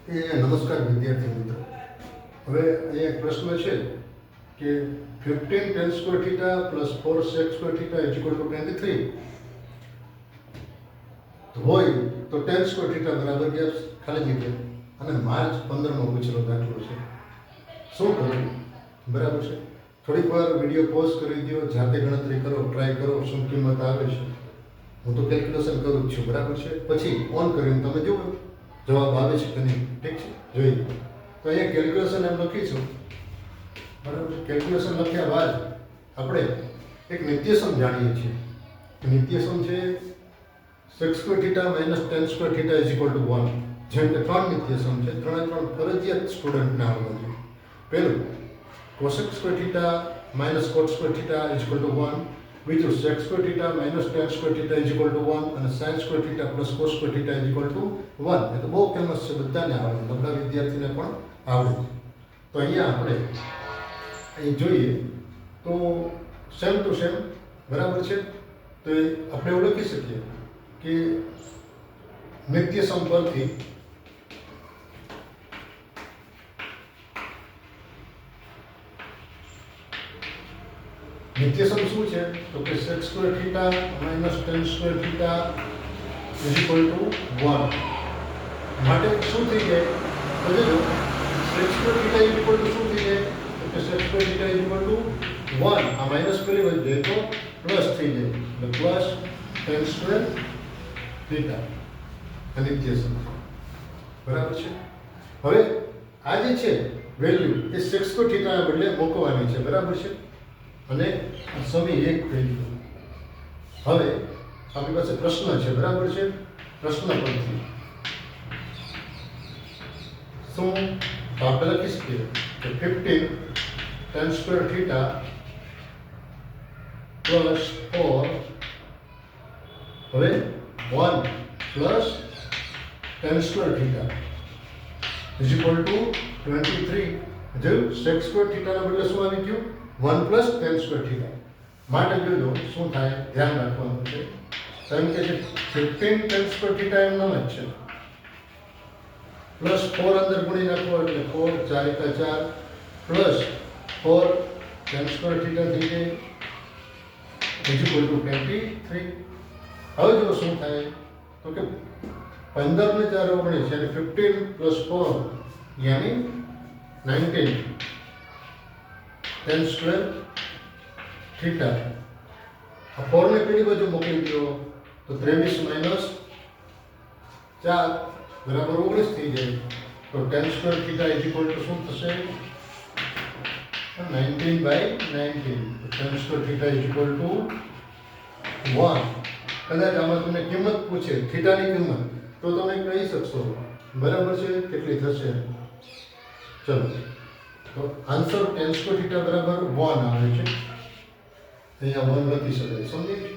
નમસ્કાર વિદ્યાર્થી મિત્રો. હવે અહીંયા એક પ્રશ્ન છે કે 15 tan square theta plus 4 sec square theta is equal to 23 હોય તો tan square theta બરાબર ગેપ્સ ખાલી જગ્યા અને માર્ચ 15 માં પૂછેલો દાખલો છે. શું કરવું? બરાબર છે. થોડીક વાર વિડીયો પોઝ કરી દો, જાતે ગણતરી કરો, ટ્રાય કરો શું કિંમત આવે છે. હું તો કેલ્ક્યુલેશન કરું જ છું. બરાબર છે. પછી ઓન કરીને તમે જુઓ જવાબ આવે છે કે નહીં. ઠીક છે, જોઈએ. તો અહીંયા કેલ્ક્યુલેશન એમ લખીશું. બરાબર. કેલ્ક્યુલેશન લખ્યા બાદ આપણે એક નિત્યસમ જાણીએ છીએ. નિત્યસમ છે sec square theta minus tan square theta is equal to 1. જેમ કે ત્રણ નિત્યસમ છે, ત્રણે ત્રણ ફરજિયાત સ્ટુડન્ટને આવડવા જોઈએ. પહેલું cosec square theta minus cot square theta is equal to 1. બીજું sec square theta minus tan square theta is equal to 1 અને sin square theta plus cos square theta is equal to 1. એ તો બહુ ફેમસ છે, બધાને આવડે, બધા વિદ્યાર્થીને પણ આવડે. તો અહીંયા આપણે અહીં જોઈએ તો સેમ ટુ સેમ બરાબર છે. તો આપણે એવું લખી શકીએ કે નિત્યસમ પરથી નિત્યસમ શું છે તો કે sec square theta minus tan square theta is equal to 1. માટે શું થઈ જાય તો જો sec square theta is equal to શું થઈ જાય તો કે sec square theta is equal to 1. આ માઈનસ પેલી વચ્ચે જાય તો પ્લસ થઈ જાય એટલે પ્લસ tan square theta આ નિત્યસમ બરાબર છે. હવે આ જે છે વેલ્યુ એ sec square theta ના બદલે મૂકવાની છે. બરાબર છે. અને સમી એક થઈ ગયું. હવે આપણી પાસે પ્રશ્ન છે. બરાબર છે. પ્રશ્ન પરથી શું આપણે લખી શકીએ કે 15 tan square theta plus 4 હવે 1 plus tan square theta is equal to 23. જો sec square theta ના બદલે શું આવી ગયું 1 plus tan square theta. માટે જોજો શું થાય ધ્યાન રાખવાનું છે. કારણ કે જે 15 tan square theta એમ નામ જ છે પ્લસ 4 અંદર ગુણી નાખો એટલે 4 4 એકા 4 પ્લસ 4 tan square theta થઈ જાય is equal to 23. હવે જો શું થાય તો કે 15 ને 4 19 એટલે 15 plus 4 યાની 19 tan square theta. આ 4 ને પેલી બાજુ મોકલી દો તો 23 minus 4 બરાબર 19 થઈ જાય. તો tan square theta is equal to શું થશે 19 by 19. તો tan square theta is equal to 1. કદાચ આમાં તમને કિંમત પૂછે થીટાની કિંમત તો તમે કહી શકશો. બરાબર છે કેટલી થશે. ચલો તો આન્સર tan square theta બરાબર 1 આવે છે. અહીંયા 1 લખી શકાય. સમજી?